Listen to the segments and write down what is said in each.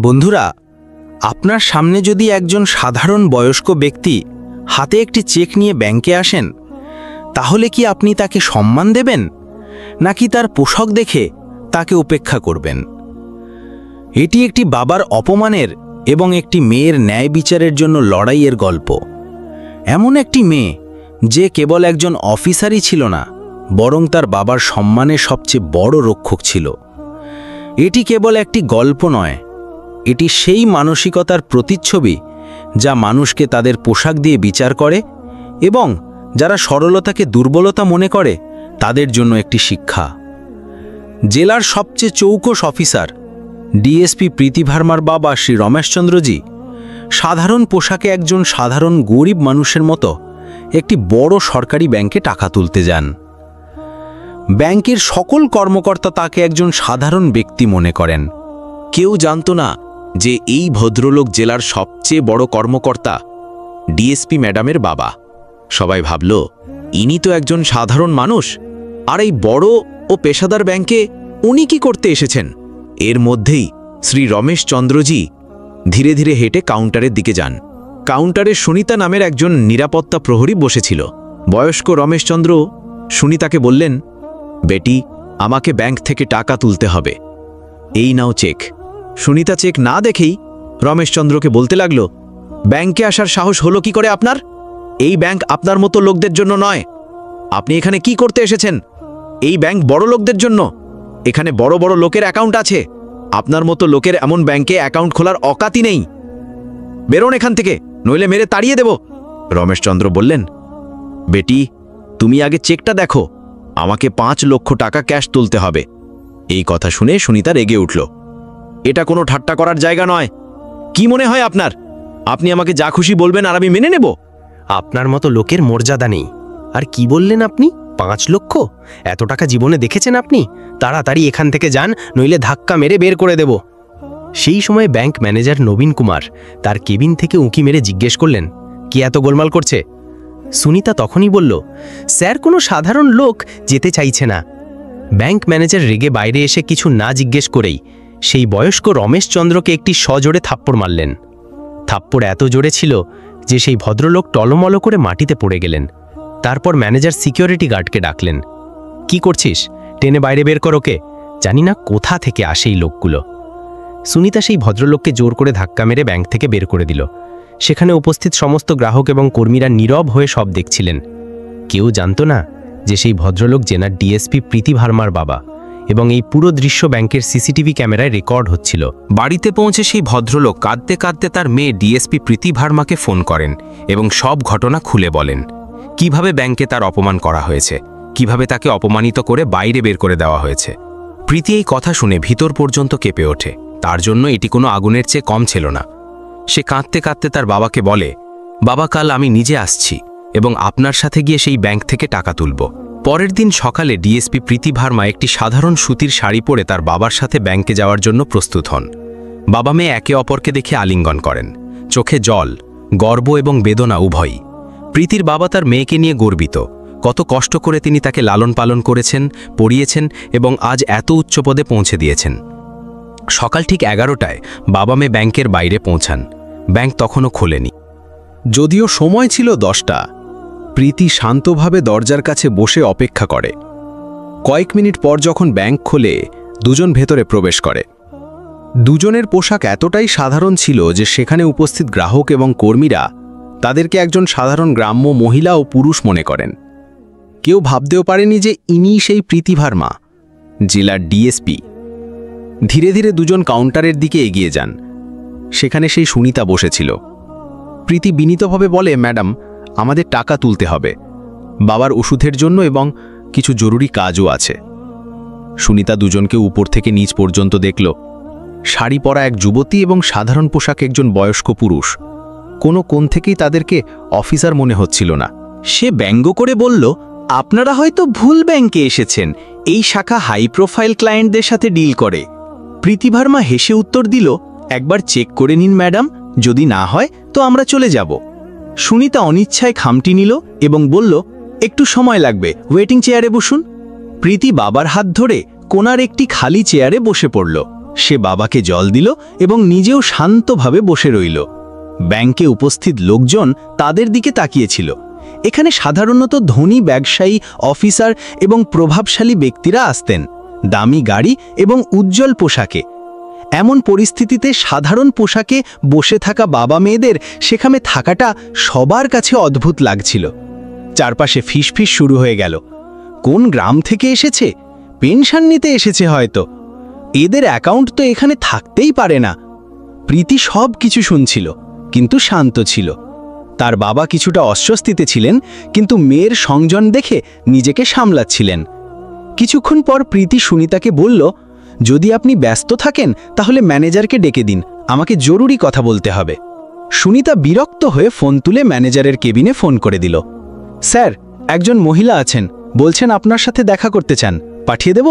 বন্ধুরা, আপনার সামনে যদি একজন সাধারণ বয়স্ক ব্যক্তি হাতে একটি চেক নিয়ে ব্যাংকে আসেন, তাহলে কি আপনি তাকে সম্মান দেবেন, নাকি তার পোশাক দেখে তাকে উপেক্ষা করবেন? এটি একটি বাবার অপমানের এবং একটি মেয়ের ন্যায় বিচারের জন্য লড়াইয়ের গল্প। এমন একটি মেয়ে যে কেবল একজন অফিসারই ছিল না, বরং তার বাবার সম্মানের সবচেয়ে বড় রক্ষক ছিল। এটি কেবল একটি গল্প নয়, এটি সেই মানসিকতার প্রতিচ্ছবি যা মানুষকে তাদের পোশাক দিয়ে বিচার করে এবং যারা সরলতাকে দুর্বলতা মনে করে তাদের জন্য একটি শিক্ষা। জেলার সবচেয়ে চৌকস অফিসার ডিএসপি প্রীতি ভার্মার বাবা শ্রী রমেশচন্দ্রজি সাধারণ পোশাকে একজন সাধারণ গরিব মানুষের মতো একটি বড় সরকারি ব্যাংকে টাকা তুলতে যান। ব্যাংকের সকল কর্মকর্তা তাকে একজন সাধারণ ব্যক্তি মনে করেন। কেউ জানত না যে এই ভদ্রলোক জেলার সবচেয়ে বড় কর্মকর্তা, ডিএসপি ম্যাডামের বাবা। সবাই ভাবল, ইনি তো একজন সাধারণ মানুষ, আর এই বড় ও পেশাদার ব্যাংকে উনি কি করতে এসেছেন? এর মধ্যেই শ্রী রমেশচন্দ্রজি ধীরে ধীরে হেঁটে কাউন্টারের দিকে যান। কাউন্টারে সুনিতা নামের একজন নিরাপত্তা প্রহরী বসেছিল। বয়স্ক রমেশচন্দ্র সুনিতাকে বললেন, বেটি, আমাকে ব্যাংক থেকে টাকা তুলতে হবে, এই নাও চেক। সুনিতা চেক না দেখেই রমেশচন্দ্রকে বলতে লাগল, ব্যাংকে আসার সাহস হলো কি করে আপনার? এই ব্যাংক আপনার মতো লোকদের জন্য নয়। আপনি এখানে কি করতে এসেছেন? এই ব্যাংক বড় লোকদের জন্য। এখানে বড় বড় লোকের অ্যাকাউন্ট আছে। আপনার মতো লোকের এমন ব্যাংকে অ্যাকাউন্ট খোলার অকাতই নেই। বেরোন এখান থেকে, নইলে মেরে তাড়িয়ে দেব। রমেশচন্দ্র বললেন, বেটি, তুমি আগে চেকটা দেখো, আমাকে 5 লক্ষ টাকা ক্যাশ তুলতে হবে। এই কথা শুনে সুনিতা রেগে উঠল। এটা কোনো ঠাট্টা করার জায়গা নয়। কি মনে হয় আপনার? আপনি আমাকে যা খুশি বলবেন আর আমি মেনে নেব? আপনার মতো লোকের মর্যাদা নেই। আর কি বললেন আপনি? 5 লক্ষ? এত টাকা জীবনে দেখেছেন আপনি? তাড়াতাড়ি এখান থেকে যান, নইলে ধাক্কা মেরে বের করে দেব। সেই সময় ব্যাংক ম্যানেজার নবীন কুমার তার কেবিন থেকে উঁকি মেরে জিজ্ঞেস করলেন, কি এত গোলমাল করছে? সুনিতা তখনই বলল, স্যার, কোনো সাধারণ লোক যেতে চাইছে না। ব্যাংক ম্যানেজার রেগে বাইরে এসে কিছু না জিজ্ঞেস করেই সেই বয়স্ক রমেশচন্দ্রকে একটি সজোরে থাপ্পড় মারলেন। থাপ্পড় এত জোরে ছিল যে সেই ভদ্রলোক টলমল করে মাটিতে পড়ে গেলেন। তারপর ম্যানেজার সিকিউরিটি গার্ডকে ডাকলেন। কি করছিস? টেনে বাইরে বের কর ওকে। জানি না কোথা থেকে আসে এই লোকগুলো। সুনিতা সেই ভদ্রলোককে জোর করে ধাক্কা মেরে ব্যাংক থেকে বের করে দিল। সেখানে উপস্থিত সমস্ত গ্রাহক এবং কর্মীরা নীরব হয়ে সব দেখছিলেন। কেউ জানত না যে সেই ভদ্রলোক জেনার ডিএসপি প্রীতি ভার্মার বাবা, এবং এই পুরো দৃশ্য ব্যাংকের সিসিটিভি ক্যামেরায় রেকর্ড হচ্ছিল। বাড়িতে পৌঁছে সেই ভদ্রলোক কাঁদতে কাঁদতে তার মেয়ে ডিএসপি প্রীতি ভার্মাকে ফোন করেন এবং সব ঘটনা খুলে বলেন। কিভাবে ব্যাংকে তার অপমান করা হয়েছে, কিভাবে তাকে অপমানিত করে বাইরে বের করে দেওয়া হয়েছে। প্রীতি এই কথা শুনে ভিতর পর্যন্ত কেঁপে ওঠে। তার জন্য এটি কোনো আগুনের চেয়ে কম ছিল না। সে কাঁদতে কাঁদতে তার বাবাকে বলে, বাবা, কাল আমি নিজে আসছি এবং আপনার সাথে গিয়ে সেই ব্যাংক থেকে টাকা তুলব। পরের দিন সকালে ডিএসপি প্রীতি ভার্মা একটি সাধারণ সুতির শাড়ি পরে তার বাবার সাথে ব্যাংকে যাওয়ার জন্য প্রস্তুত হন। বাবা মেয়ে একে অপরকে দেখে আলিঙ্গন করেন, চোখে জল, গর্ব এবং বেদনা উভয়ই। প্রীতির বাবা তার মেয়েকে নিয়ে গর্বিত। কত কষ্ট করে তিনি তাকে লালন পালন করেছেন, পড়িয়েছেন এবং আজ এত উচ্চ পদে পৌঁছে দিয়েছেন। সকাল ঠিক 11টায় বাবা মেয়ে ব্যাংকের বাইরে পৌঁছান। ব্যাংক তখনও খোলেনি। যদিও সময় ছিল 10টা। প্রীতি শান্তভাবে দরজার কাছে বসে অপেক্ষা করে। কয়েক মিনিট পর যখন ব্যাংক খোলে, দুজন ভেতরে প্রবেশ করে। দুজনের পোশাক এতটাই সাধারণ ছিল যে সেখানে উপস্থিত গ্রাহক এবং কর্মীরা তাদেরকে একজন সাধারণ গ্রাম্য মহিলা ও পুরুষ মনে করেন। কেউ ভাবতেও পারেনি যে ইনি সেই প্রীতি ভার্মা, জেলার ডিএসপি। ধীরে ধীরে দুজন কাউন্টারের দিকে এগিয়ে যান। সেখানে সেই সুনিতা বসেছিল। প্রীতি বিনীতভাবে বলে, ম্যাডাম, আমাদের টাকা তুলতে হবে, বাবার ওষুধের জন্য এবং কিছু জরুরি কাজও আছে। সুনিতা দুজনকে উপর থেকে নিচ পর্যন্ত দেখল। শাড়ি পরা এক যুবতী এবং সাধারণ পোশাক একজন বয়স্ক পুরুষ। কোনো কোণ থেকেই তাদেরকে অফিসার মনে হচ্ছিল না। সে ব্যঙ্গ করে বলল, আপনারা হয়তো ভুল ব্যাংকে এসেছেন। এই শাখা হাই প্রোফাইল ক্লায়েন্টদের সাথে ডিল করে। প্রীতি ভার্মা হেসে উত্তর দিল, একবার চেক করে নিন ম্যাডাম, যদি না হয় তো আমরা চলে যাব। সুনিতা অনিচ্ছায় খামটি নিল এবং বলল, একটু সময় লাগবে, ওয়েটিং চেয়ারে বসুন। প্রীতি বাবার হাত ধরে কোনার একটি খালি চেয়ারে বসে পড়ল। সে বাবাকে জল দিল এবং নিজেও শান্তভাবে বসে রইল। ব্যাংকে উপস্থিত লোকজন তাদের দিকে তাকিয়েছিল। এখানে সাধারণত ধনী ব্যবসায়ী, অফিসার এবং প্রভাবশালী ব্যক্তিরা আসতেন, দামি গাড়ি এবং উজ্জ্বল পোশাকে। এমন পরিস্থিতিতে সাধারণ পোশাকে বসে থাকা বাবা মেয়েদের সেখানে থাকাটা সবার কাছে অদ্ভুত লাগছিল। চারপাশে ফিসফিস শুরু হয়ে গেল। কোন গ্রাম থেকে এসেছে? পেনশন নিতে এসেছে হয়তো। এদের অ্যাকাউন্ট তো এখানে থাকতেই পারে না। প্রীতি সব কিছু শুনছিল, কিন্তু শান্ত ছিল। তার বাবা কিছুটা অস্বস্তিতে ছিলেন, কিন্তু মেয়ের সংযম দেখে নিজেকে সামলাচ্ছিলেন। কিছুক্ষণ পর প্রীতি সুনিতাকে বলল, যদি আপনি ব্যস্ত থাকেন তাহলে ম্যানেজারকে ডেকে দিন, আমাকে জরুরি কথা বলতে হবে। সুনিতা বিরক্ত হয়ে ফোন তুলে ম্যানেজারের কেবিনে ফোন করে দিল। স্যার, একজন মহিলা আছেন, বলছেন আপনার সাথে দেখা করতে চান, পাঠিয়ে দেব?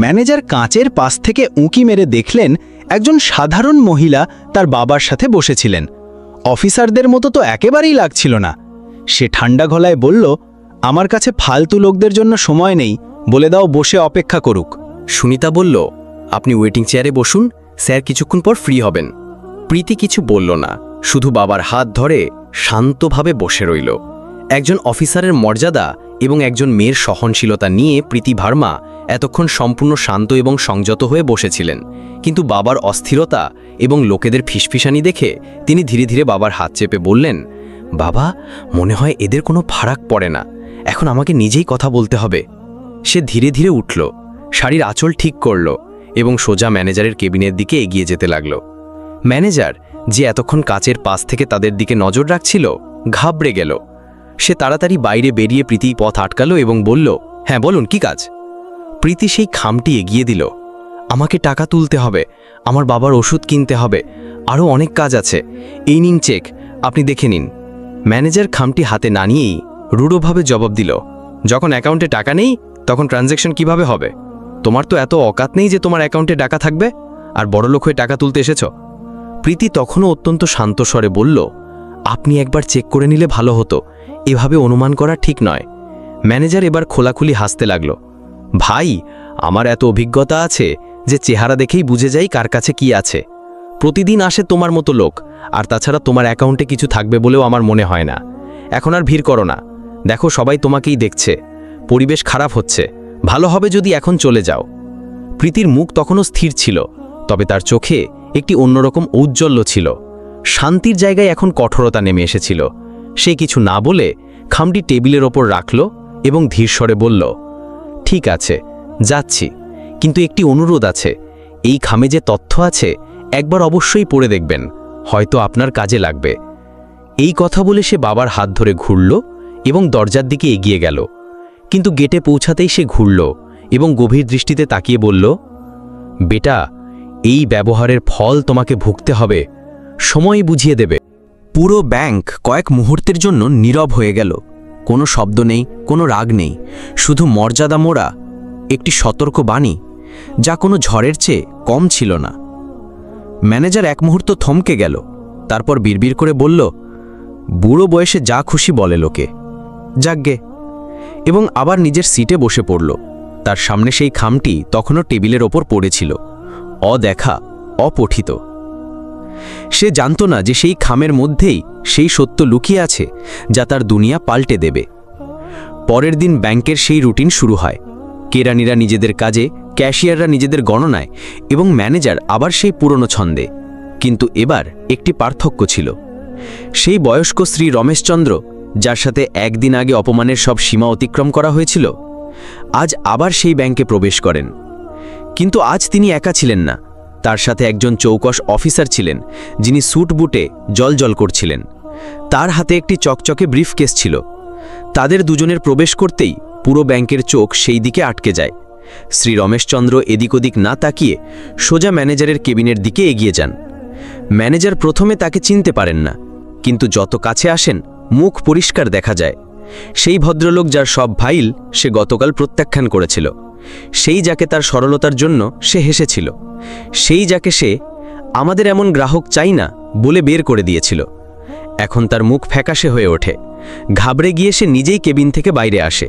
ম্যানেজার কাঁচের পাশ থেকে উঁকি মেরে দেখলেন একজন সাধারণ মহিলা তার বাবার সাথে বসেছিলেন। অফিসারদের মতো তো একেবারেই লাগছিল না। সে ঠান্ডা গলায় বলল, আমার কাছে ফালতু লোকদের জন্য সময় নেই, বলে দাও বসে অপেক্ষা করুক। সুনিতা বলল, আপনি ওয়েটিং চেয়ারে বসুন, স্যার কিছুক্ষণ পর ফ্রি হবেন। প্রীতি কিছু বলল না, শুধু বাবার হাত ধরে শান্তভাবে বসে রইল। একজন অফিসারের মর্যাদা এবং একজন মেয়ের সহনশীলতা নিয়ে প্রীতি ভার্মা এতক্ষণ সম্পূর্ণ শান্ত এবং সংযত হয়ে বসেছিলেন। কিন্তু বাবার অস্থিরতা এবং লোকেদের ফিসফিসানি দেখে তিনি ধীরে ধীরে বাবার হাত চেপে বললেন, বাবা, মনে হয় এদের কোনো ফারাক পড়ে না, এখন আমাকে নিজেই কথা বলতে হবে। সে ধীরে ধীরে উঠল, শাড়ির আঁচল ঠিক করল এবং সোজা ম্যানেজারের কেবিনের দিকে এগিয়ে যেতে লাগল। ম্যানেজার, যে এতক্ষণ কাচের পাশ থেকে তাদের দিকে নজর রাখছিল, ঘাবড়ে গেল। সে তাড়াতাড়ি বাইরে বেরিয়ে প্রীতির পথ আটকালো এবং বলল, হ্যাঁ বলুন, কি কাজ? প্রীতি সেই খামটি এগিয়ে দিল। আমাকে টাকা তুলতে হবে, আমার বাবার ওষুধ কিনতে হবে, আরও অনেক কাজ আছে। এই নিন চেক, আপনি দেখে নিন। ম্যানেজার খামটি হাতে না নিয়েই রূঢ়ভাবে জবাব দিল, যখন অ্যাকাউন্টে টাকা নেই তখন ট্রানজ্যাকশন কিভাবে হবে? তোমার তো এত অকাত নেই যে তোমার অ্যাকাউন্টে টাকা থাকবে, আর বড়লোক হয়ে টাকা তুলতে এসেছ। প্রীতি তখনও অত্যন্ত শান্ত স্বরে বলল, আপনি একবার চেক করে নিলে ভালো হতো, এভাবে অনুমান করা ঠিক নয়। ম্যানেজার এবার খোলাখুলি হাসতে লাগল। ভাই, আমার এত অভিজ্ঞতা আছে যে চেহারা দেখেই বুঝে যাই কার কাছে কি আছে। প্রতিদিন আসে তোমার মতো লোক, আর তাছাড়া তোমার অ্যাকাউন্টে কিছু থাকবে বলেও আমার মনে হয় না। এখন আর ভিড় করো না, দেখো সবাই তোমাকেই দেখছে, পরিবেশ খারাপ হচ্ছে, ভালো হবে যদি এখন চলে যাও। প্রীতির মুখ তখনও স্থির ছিল, তবে তার চোখে একটি অন্যরকম ঔজ্জ্বল্য ছিল। শান্তির জায়গায় এখন কঠোরতা নেমে এসেছিল। সে কিছু না বলে খামটি টেবিলের ওপর রাখল এবং ধীর স্বরে বলল, ঠিক আছে, যাচ্ছি, কিন্তু একটি অনুরোধ আছে। এই খামে যে তথ্য আছে একবার অবশ্যই পড়ে দেখবেন, হয়তো আপনার কাজে লাগবে। এই কথা বলে সে বাবার হাত ধরে ঘুরল এবং দরজার দিকে এগিয়ে গেল। কিন্তু গেটে পৌঁছাতেই সে ঘুরল এবং গভীর দৃষ্টিতে তাকিয়ে বলল, বেটা, এই ব্যবহারের ফল তোমাকে ভুগতে হবে, সময় বুঝিয়ে দেবে। পুরো ব্যাংক কয়েক মুহূর্তের জন্য নীরব হয়ে গেল। কোনো শব্দ নেই, কোনো রাগ নেই, শুধু মর্যাদা মোড়া একটি সতর্ক বাণী, যা কোনো ঝড়ের চেয়ে কম ছিল না। ম্যানেজার এক মুহূর্ত থমকে গেল, তারপর বিড়বিড় করে বলল, বুড়ো বয়সে যা খুশি বলে লোকে, যাগ্গে, এবং আবার নিজের সিটে বসে পড়ল। তার সামনে সেই খামটি তখনও টেবিলের ওপর পড়েছিল, অদেখা, অপঠিত। সে জানত না যে সেই খামের মধ্যেই সেই সত্য লুকিয়ে আছে যা তার দুনিয়া পাল্টে দেবে। পরের দিন ব্যাংকের সেই রুটিন শুরু হয়। কেরানিরা নিজেদের কাজে, ক্যাশিয়াররা নিজেদের গণনায় এবং ম্যানেজার আবার সেই পুরনো ছন্দে। কিন্তু এবার একটি পার্থক্য ছিল। সেই বয়স্ক শ্রী রমেশচন্দ্র, যার সাথে একদিন আগে অপমানের সব সীমা অতিক্রম করা হয়েছিল, আজ আবার সেই ব্যাংকে প্রবেশ করেন। কিন্তু আজ তিনি একা ছিলেন না, তার সাথে একজন চৌকস অফিসার ছিলেন, যিনি স্যুট বুটে জলজল করছিলেন। তার হাতে একটি চকচকে ব্রিফকেস ছিল। তাদের দুজনের প্রবেশ করতেই পুরো ব্যাংকের চোখ সেই দিকে আটকে যায়। শ্রী রমেশচন্দ্র এদিক ওদিক না তাকিয়ে সোজা ম্যানেজারের কেবিনের দিকে এগিয়ে যান। ম্যানেজার প্রথমে তাকে চিনতে পারেন না, কিন্তু যত কাছে আসেন মুখ পরিষ্কার দেখা যায়। সেই ভদ্রলোক যার সব ফাইল সে গতকাল প্রত্যাখ্যান করেছিল, সেই যাকে তার সরলতার জন্য সে হেসেছিল, সেই যাকে সে আমাদের এমন গ্রাহক চাই না বলে বের করে দিয়েছিল। এখন তার মুখ ফ্যাকাশে হয়ে ওঠে। ঘাবড়ে গিয়ে সে নিজেই কেবিন থেকে বাইরে আসে।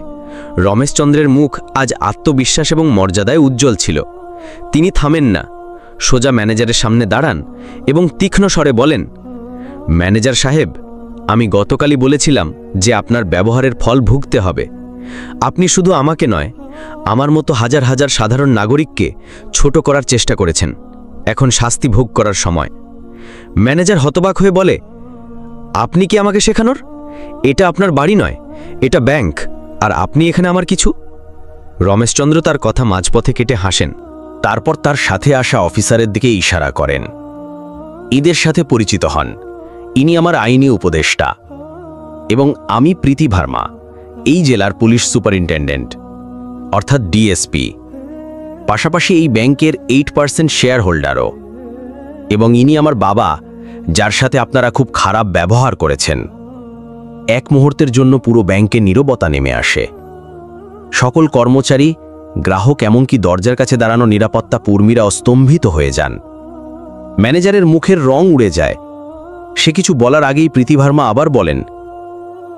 রমেশচন্দ্রের মুখ আজ আত্মবিশ্বাস এবং মর্যাদায় উজ্জ্বল ছিল। তিনি থামেন না, সোজা ম্যানেজারের সামনে দাঁড়ান এবং তীক্ষ্ণ স্বরে বলেন, ম্যানেজার সাহেব, আমি গতকালই বলেছিলাম যে আপনার ব্যবহারের ফল ভুগতে হবে। আপনি শুধু আমাকে নয়, আমার মতো হাজার হাজার সাধারণ নাগরিককে ছোট করার চেষ্টা করেছেন। এখন শাস্তি ভোগ করার সময়। ম্যানেজার হতবাক হয়ে বলে, আপনি কি আমাকে শেখানোর? এটা আপনার বাড়ি নয়, এটা ব্যাংক, আর আপনি এখানে আমার কিছু? রমেশচন্দ্র তার কথা মাঝপথে কেটে হাসেন। তারপর তার সাথে আসা অফিসারের দিকে ইশারা করেন, এদের সাথে পরিচিত হন, ইনি আমার আইনি উপদেষ্টা এবং আমি প্রীতি ভার্মা, এই জেলার পুলিশ সুপারিনটেন্ডেন্ট অর্থাৎ ডিএসপি, পাশাপাশি এই ব্যাংকের 8% শেয়ার হোল্ডারও, এবং ইনি আমার বাবা, যার সাথে আপনারা খুব খারাপ ব্যবহার করেছেন। এক মুহূর্তের জন্য পুরো ব্যাংকে নীরবতা নেমে আসে। সকল কর্মচারী, গ্রাহক, এমনকি দরজার কাছে দাঁড়ানো নিরাপত্তা কর্মীরা স্তম্ভিত হয়ে যান। ম্যানেজারের মুখের রং উড়ে যায়। সে কিছু বলার আগেই প্রীতি ভার্মা আবার বলেন,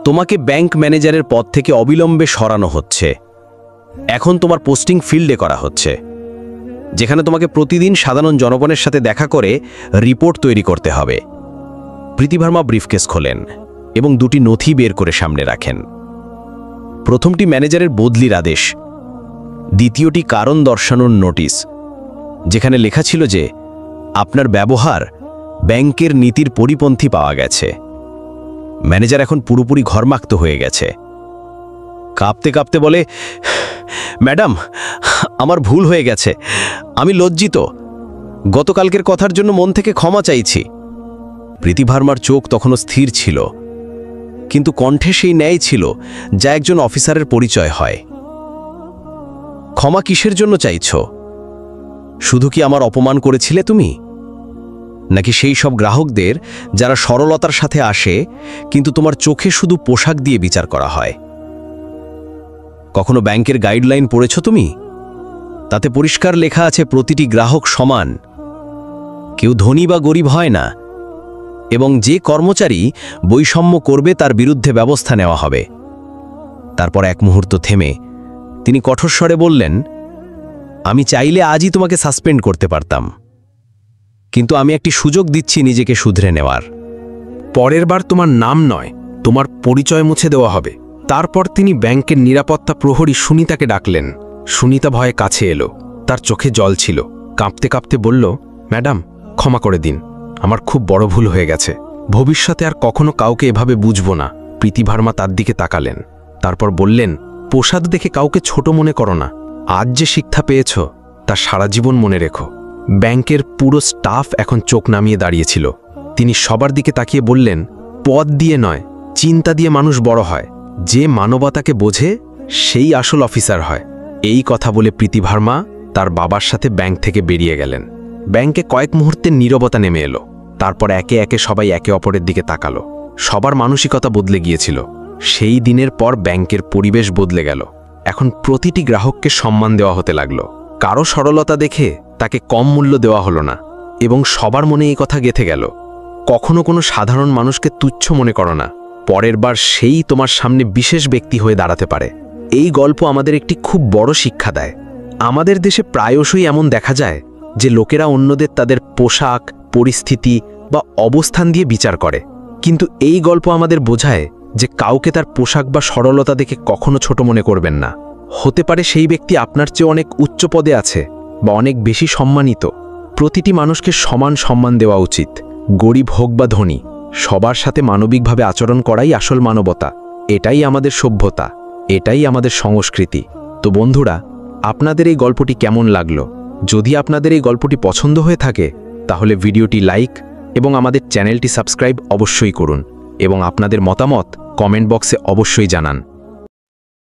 তোমাকে ব্যাংক ম্যানেজারের পদ থেকে অবিলম্বে সরানো হচ্ছে। এখন তোমার পোস্টিং ফিল্ডে করা হচ্ছে, যেখানে তোমাকে প্রতিদিন সাধারণ জনগণের সাথে দেখা করে রিপোর্ট তৈরি করতে হবে। প্রীতি ভার্মা ব্রিফকেস খোলেন এবং দুটি নথি বের করে সামনে রাখেন। প্রথমটি ম্যানেজারের বদলির আদেশ, দ্বিতীয়টি কারণ দর্শানোর নোটিশ, যেখানে লেখা ছিল যে আপনার ব্যবহার ব্যাংকের নীতির পরিপন্থী পাওয়া গেছে। ম্যানেজার এখন পুরোপুরি ঘরমাক্ত হয়ে গেছে। কাঁপতে কাঁপতে বলে, ম্যাডাম, আমার ভুল হয়ে গেছে, আমি লজ্জিত। গতকালকের কথার জন্য মন থেকে ক্ষমা চাইছি। প্রীতি ভার্মার চোখ তখনও স্থির ছিল, কিন্তু কণ্ঠে সেই ন্যায় ছিল যা একজন অফিসারের পরিচয় হয়। ক্ষমা কিসের জন্য চাইছ? শুধু কি আমার অপমান করেছিলে তুমি, নাকি সেই সব গ্রাহকদের যারা সরলতার সাথে আসে কিন্তু তোমার চোখে শুধু পোশাক দিয়ে বিচার করা হয়? কখনো ব্যাংকের গাইডলাইন পড়েছ তুমি? তাতে পরিষ্কার লেখা আছে প্রতিটি গ্রাহক সমান, কেউ ধনী বা গরিব হয় না, এবং যে কর্মচারী বৈষম্য করবে তার বিরুদ্ধে ব্যবস্থা নেওয়া হবে। তারপর এক মুহূর্ত থেমে তিনি কঠোর স্বরে বললেন, আমি চাইলে আজই তোমাকে সাসপেন্ড করতে পারতাম, কিন্তু আমি একটি সুযোগ দিচ্ছি নিজেকে শুধরে নেওয়ার। পরের বার তোমার নাম নয়, তোমার পরিচয় মুছে দেওয়া হবে। তারপর তিনি ব্যাংকের নিরাপত্তা প্রহরী সুনিতাকে ডাকলেন। সুনিতা ভয়ে কাছে এলো, তার চোখে জল ছিল। কাঁপতে কাঁপতে বলল, ম্যাডাম, ক্ষমা করে দিন, আমার খুব বড় ভুল হয়ে গেছে। ভবিষ্যতে আর কখনো কাউকে এভাবে বুঝব না। প্রীতি ভার্মা তার দিকে তাকালেন, তারপর বললেন, পোশাক দেখে কাউকে ছোট মনে করো না। আজ যে শিক্ষা পেয়েছ তা সারা জীবন মনে রেখো। ব্যাংকের পুরো স্টাফ এখন চোখ নামিয়ে দাঁড়িয়েছিল। তিনি সবার দিকে তাকিয়ে বললেন, পদ দিয়ে নয়, চিন্তা দিয়ে মানুষ বড় হয়। যে মানবতাকে বোঝে সেই আসল অফিসার হয়। এই কথা বলে প্রীতি ভার্মা তার বাবার সাথে ব্যাংক থেকে বেরিয়ে গেলেন। ব্যাংকে কয়েক মুহূর্তের নীরবতা নেমে এলো। তারপর একে একে সবাই একে অপরের দিকে তাকালো। সবার মানসিকতা বদলে গিয়েছিল। সেই দিনের পর ব্যাংকের পরিবেশ বদলে গেল। এখন প্রতিটি গ্রাহককে সম্মান দেওয়া হতে লাগলো। কারো সরলতা দেখে তাকে কম মূল্য দেওয়া হলো না, এবং সবার মনে এই কথা গেঁথে গেল, কখনো কোনো সাধারণ মানুষকে তুচ্ছ মনে করো না। পরের বার সেই তোমার সামনে বিশেষ ব্যক্তি হয়ে দাঁড়াতে পারে। এই গল্প আমাদের একটি খুব বড় শিক্ষা দেয়। আমাদের দেশে প্রায়শই এমন দেখা যায় যে লোকেরা অন্যদের তাদের পোশাক, পরিস্থিতি বা অবস্থান দিয়ে বিচার করে, কিন্তু এই গল্প আমাদের বোঝায় যে কাউকে তার পোশাক বা সরলতা দেখে কখনো ছোট মনে করবেন না। হতে পারে সেই ব্যক্তি আপনার চেয়ে অনেক উচ্চ পদে আছে বা অনেক বেশি সম্মানিত। প্রতিটি মানুষকে সমান সম্মান দেওয়া উচিত, গরিব হোক বা ধনী। সবার সাথে মানবিকভাবে আচরণ করাই আসল মানবতা। এটাই আমাদের সভ্যতা, এটাই আমাদের সংস্কৃতি। তো বন্ধুরা, আপনাদের এই গল্পটি কেমন লাগলো? যদি আপনাদের এই গল্পটি পছন্দ হয়ে থাকে তাহলে ভিডিওটি লাইক এবং আমাদের চ্যানেলটি সাবস্ক্রাইব অবশ্যই করুন, এবং আপনাদের মতামত কমেন্ট বক্সে অবশ্যই জানান।